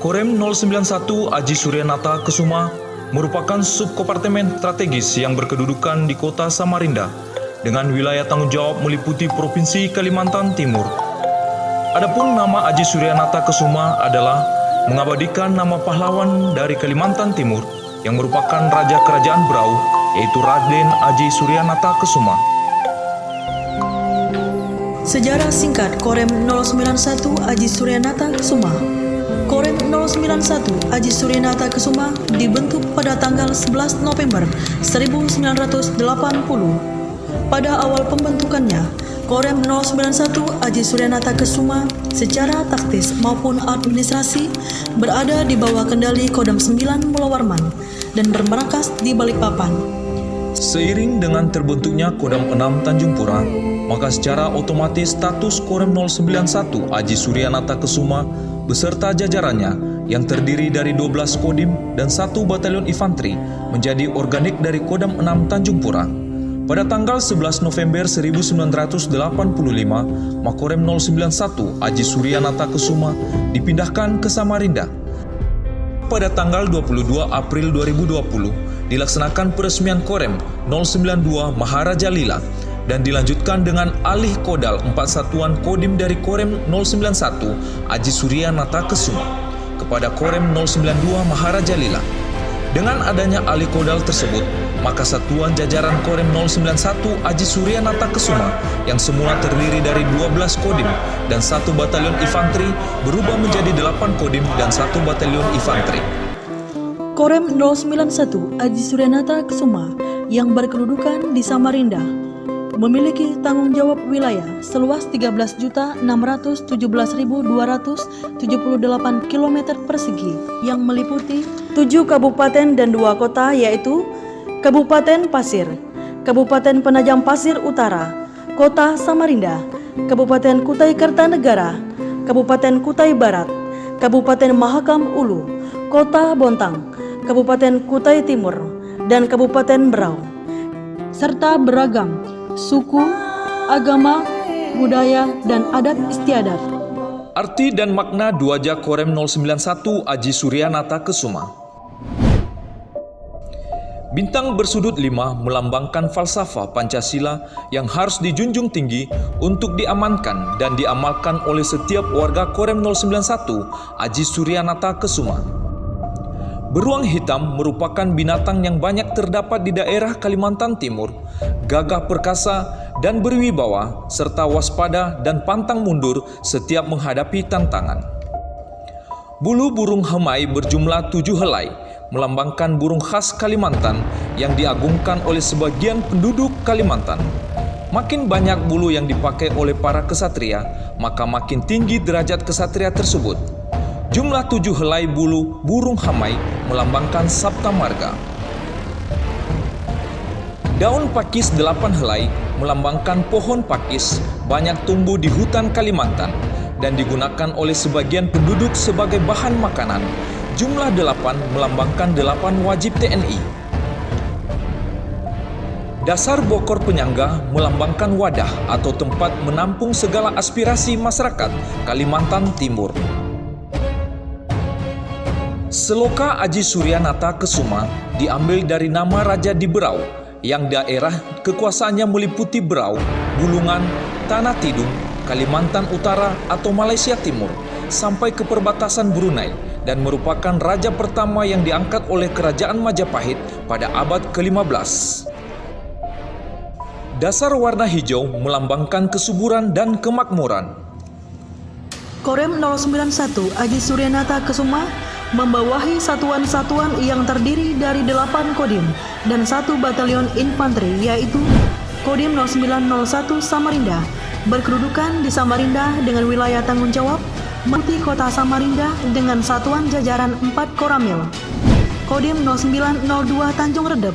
Korem 091 Aji Suryanata Kesuma merupakan subkompartemen strategis yang berkedudukan di kota Samarinda dengan wilayah tanggung jawab meliputi Provinsi Kalimantan Timur. Adapun nama Aji Suryanata Kesuma adalah mengabadikan nama pahlawan dari Kalimantan Timur yang merupakan Raja Kerajaan Berau, yaitu Raden Aji Suryanata Kesuma. Sejarah singkat Korem 091 Aji Suryanata Kesuma. Korem 091 Aji Suryanata Kesuma dibentuk pada tanggal 11 November 1980. Pada awal pembentukannya, Korem 091 Aji Suryanata Kesuma secara taktis maupun administrasi berada di bawah kendali Kodam 9 Pulau Warman dan bermarkas di Balikpapan. Seiring dengan terbentuknya Kodam 6 Tanjung Pura, maka secara otomatis status Korem 091 Aji Suryanata Kesuma beserta jajarannya yang terdiri dari 12 Kodim dan 1 Batalion Infanteri menjadi organik dari Kodam 6 Tanjung Pura. Pada tanggal 11 November 1985, Makorem 091 Aji Suryanata Kesuma dipindahkan ke Samarinda. Pada tanggal 22 April 2020, dilaksanakan peresmian Korem 092 Maharaja Lila dan dilanjutkan dengan alih kodal 4 satuan Kodim dari Korem 091 Aji Suryanata Kesuma kepada Korem 092 Maharaja Lila. Dengan adanya alih kodal tersebut, maka satuan jajaran Korem 091 Aji Suryanata Kesuma yang semula terdiri dari 12 Kodim dan 1 Batalion Infanteri berubah menjadi 8 Kodim dan 1 Batalion Infanteri. Korem 091 Aji Suryanata Kesuma yang berkedudukan di Samarinda memiliki tanggung jawab wilayah seluas 13.617.278 km persegi yang meliputi 7 kabupaten dan 2 kota, yaitu Kabupaten Pasir, Kabupaten Penajam Pasir Utara, Kota Samarinda, Kabupaten Kutai Kartanegara, Kabupaten Kutai Barat, Kabupaten Mahakam Ulu, Kota Bontang, Kabupaten Kutai Timur, dan Kabupaten Berau, serta beragam suku, agama, budaya, dan adat istiadat. Arti dan makna Dwaja Korem 091 Aji Suryanata Kesuma. Bintang bersudut 5 melambangkan falsafah Pancasila yang harus dijunjung tinggi untuk diamankan dan diamalkan oleh setiap warga Korem 091 Aji Suryanata Kesuma. Beruang hitam merupakan binatang yang banyak terdapat di daerah Kalimantan Timur, gagah perkasa dan berwibawa, serta waspada dan pantang mundur setiap menghadapi tantangan. Bulu burung hemai berjumlah 7 helai, melambangkan burung khas Kalimantan yang diagungkan oleh sebagian penduduk Kalimantan. Makin banyak bulu yang dipakai oleh para kesatria, maka makin tinggi derajat kesatria tersebut. Jumlah 7 helai bulu burung hamai melambangkan Sabta Marga. Daun pakis 8 helai melambangkan pohon pakis, banyak tumbuh di hutan Kalimantan dan digunakan oleh sebagian penduduk sebagai bahan makanan. Jumlah 8 melambangkan 8 wajib TNI. Dasar bokor penyangga melambangkan wadah atau tempat menampung segala aspirasi masyarakat Kalimantan Timur. Seloka Aji Suryanata Kesuma diambil dari nama Raja di Berau, yang daerah kekuasaannya meliputi Berau, Bulungan, Tanah Tidung, Kalimantan Utara atau Malaysia Timur, sampai ke perbatasan Brunei, dan merupakan raja pertama yang diangkat oleh Kerajaan Majapahit pada abad ke-15. Dasar warna hijau melambangkan kesuburan dan kemakmuran. Korem 091 Aji Suryanata Kesuma membawahi satuan-satuan yang terdiri dari 8 Kodim dan 1 Batalion Infanteri, yaitu Kodim 0901 Samarinda, berkedudukan di Samarinda dengan wilayah tanggung jawab meliputi kota Samarinda dengan satuan jajaran 4 Koramil. Kodim 0902 Tanjung Redep,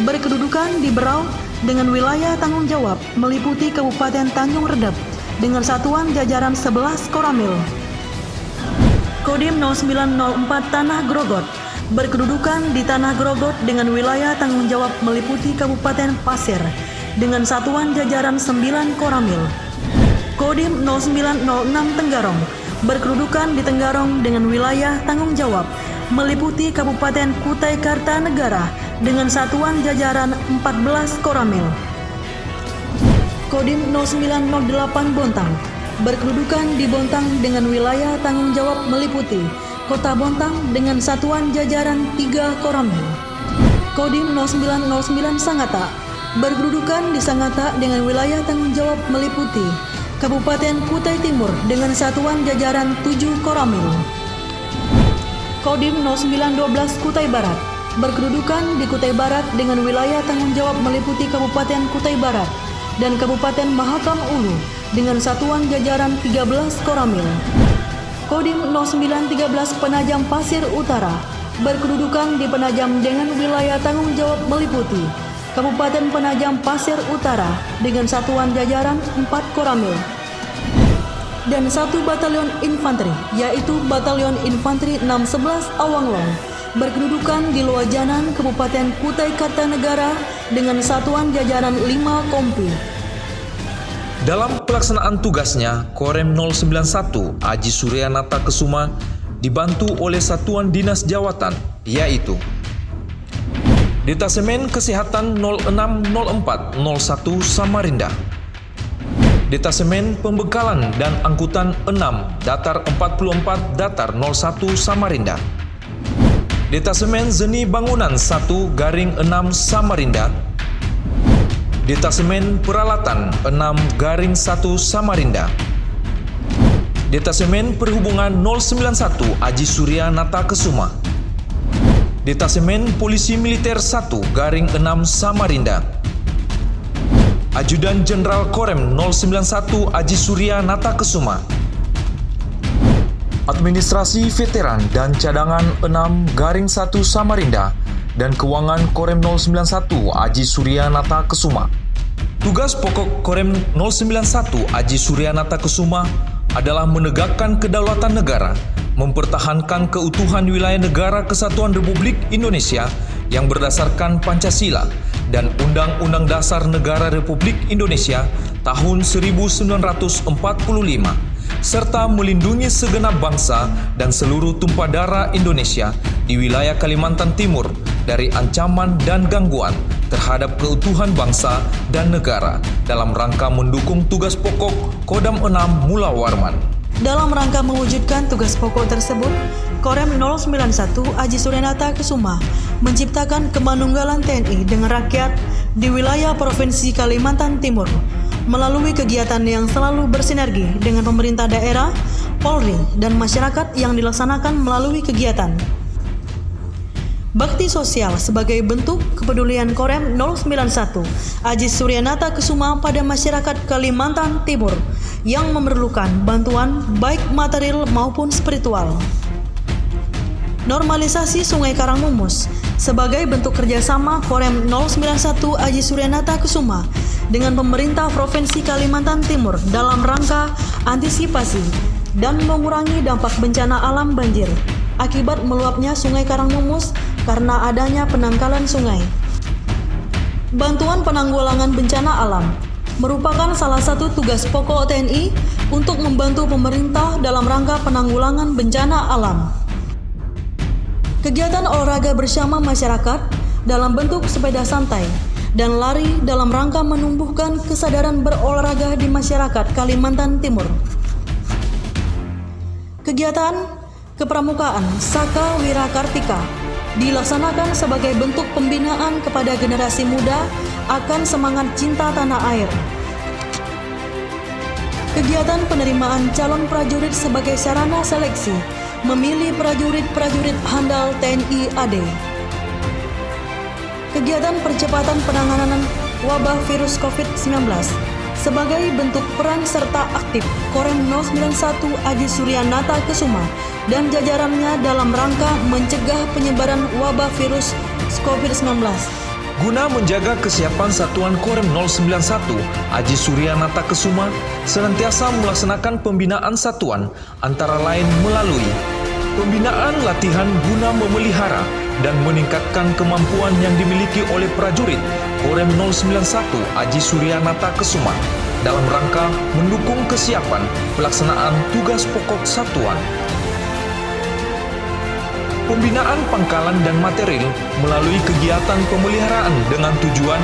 berkedudukan di Berau dengan wilayah tanggung jawab meliputi Kabupaten Tanjung Redep dengan satuan jajaran 11 Koramil. Kodim 0904 Tanah Grogot, berkedudukan di Tanah Grogot dengan wilayah tanggung jawab meliputi Kabupaten Pasir dengan satuan jajaran 9 Koramil. Kodim 0906 Tenggarong, berkedudukan di Tenggarong dengan wilayah tanggung jawab meliputi Kabupaten Kutai Kartanegara dengan satuan jajaran 14 Koramil. Kodim 0908 Bontang berkedudukan di Bontang dengan wilayah tanggung jawab meliputi Kota Bontang dengan satuan jajaran 3 Koramil. Kodim 0909 Sangatta berkedudukan di Sangatta dengan wilayah tanggung jawab meliputi Kabupaten Kutai Timur dengan satuan jajaran 7 Koramil. Kodim 0912 Kutai Barat berkedudukan di Kutai Barat dengan wilayah tanggung jawab meliputi Kabupaten Kutai Barat dan Kabupaten Mahakam Ulu dengan satuan jajaran 13 Koramil. Kodim 0913 Penajam Pasir Utara berkedudukan di Penajam dengan wilayah tanggung jawab meliputi Kabupaten Penajam Pasir Utara dengan satuan jajaran 4 Koramil. Dan 1 batalion infanteri, yaitu Batalion Infanteri 611 Awanglong, berkedudukan di Luajanan, Kabupaten Kutai Kartanegara dengan satuan jajaran 5 Kompi. Dalam pelaksanaan tugasnya, Korem 091 Aji Suryanata Kesuma dibantu oleh Satuan Dinas Jawatan, yaitu Detasemen Kesehatan 060401 Samarinda, Detasemen Pembekalan dan Angkutan 6 Datar 44 Datar 01 Samarinda, Detasemen Seni Bangunan 1-6 Samarinda, Detasemen Peralatan 6-1 Samarinda, Detasemen Perhubungan 091 Aji Suryanata Kesuma, Detasemen Polisi Militer 1-6 Samarinda, Ajudan Jenderal Korem 091 Aji Suryanata Kesuma, Administrasi Veteran dan Cadangan 6-1 Samarinda, dan Keuangan Korem 091 Aji Suryanata Kesuma. Tugas pokok Korem 091 Aji Suryanata Kesuma adalah menegakkan kedaulatan negara, mempertahankan keutuhan wilayah negara Kesatuan Republik Indonesia yang berdasarkan Pancasila dan Undang-Undang Dasar Negara Republik Indonesia tahun 1945, serta melindungi segenap bangsa dan seluruh tumpah darah Indonesia di wilayah Kalimantan Timur dari ancaman dan gangguan terhadap keutuhan bangsa dan negara dalam rangka mendukung tugas pokok Kodam 6 Mula Warman. Dalam rangka mewujudkan tugas pokok tersebut, Korem 091 Aji Suryanata Kesuma menciptakan kemanunggalan TNI dengan rakyat di wilayah Provinsi Kalimantan Timur melalui kegiatan yang selalu bersinergi dengan pemerintah daerah, Polri, dan masyarakat yang dilaksanakan melalui kegiatan bakti sosial sebagai bentuk kepedulian Korem 091 Aji Suryanata Kesuma pada masyarakat Kalimantan Timur yang memerlukan bantuan baik material maupun spiritual. Normalisasi Sungai Karangmumus sebagai bentuk kerjasama Korem 091 Aji Suryanata Kesuma dengan pemerintah Provinsi Kalimantan Timur dalam rangka antisipasi dan mengurangi dampak bencana alam banjir akibat meluapnya Sungai Karangmumus karena adanya penangkalan sungai. Bantuan penanggulangan bencana alam merupakan salah satu tugas pokok TNI untuk membantu pemerintah dalam rangka penanggulangan bencana alam. Kegiatan olahraga bersama masyarakat dalam bentuk sepeda santai dan lari dalam rangka menumbuhkan kesadaran berolahraga di masyarakat Kalimantan Timur. Kegiatan kepramukaan Saka Wira Kartika dilaksanakan sebagai bentuk pembinaan kepada generasi muda akan semangat cinta tanah air. Kegiatan penerimaan calon prajurit sebagai sarana seleksi memilih prajurit-prajurit handal TNI AD. Kegiatan percepatan penanganan wabah virus COVID-19 sebagai bentuk peran serta aktif Korem 091 Aji Suryanata Kesuma dan jajarannya dalam rangka mencegah penyebaran wabah virus COVID-19. Guna menjaga kesiapan Satuan Korem 091 Aji Suryanata Kesuma senantiasa melaksanakan pembinaan satuan antara lain melalui pembinaan latihan guna memelihara dan meningkatkan kemampuan yang dimiliki oleh prajurit Korem 091 Aji Suryanata Kesuma dalam rangka mendukung kesiapan pelaksanaan tugas pokok satuan. Pembinaan pangkalan dan material melalui kegiatan pemeliharaan dengan tujuan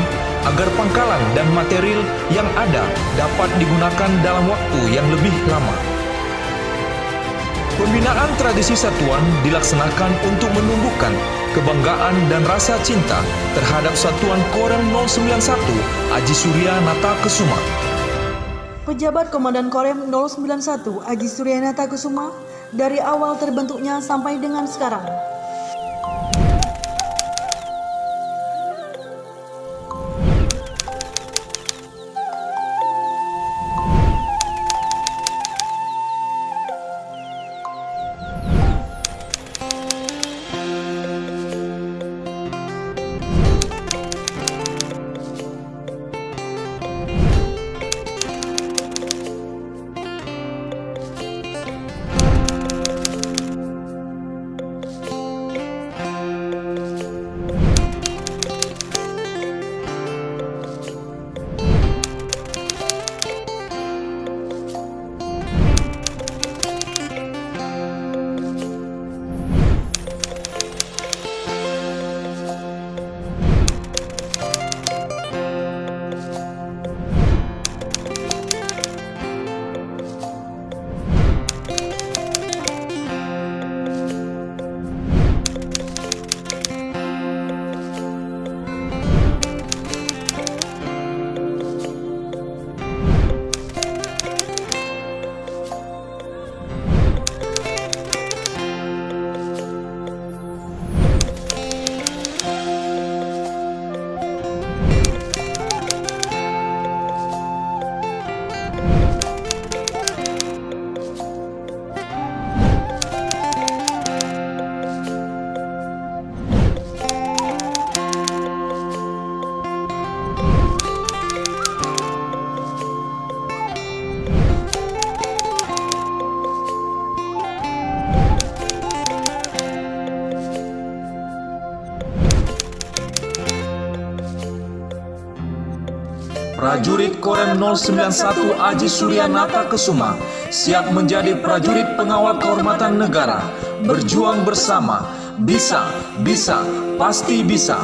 agar pangkalan dan material yang ada dapat digunakan dalam waktu yang lebih lama. Pembinaan tradisi satuan dilaksanakan untuk menumbuhkan kebanggaan dan rasa cinta terhadap Satuan Korem 091 Aji Surya Nata Kesuma. Pejabat Komandan Korem 091 Aji Surya Nata Kesuma dari awal terbentuknya sampai dengan sekarang. Prajurit Korem 091 Aji Surya Nata Kesuma siap menjadi prajurit pengawal kehormatan negara, berjuang bersama, bisa, pasti bisa.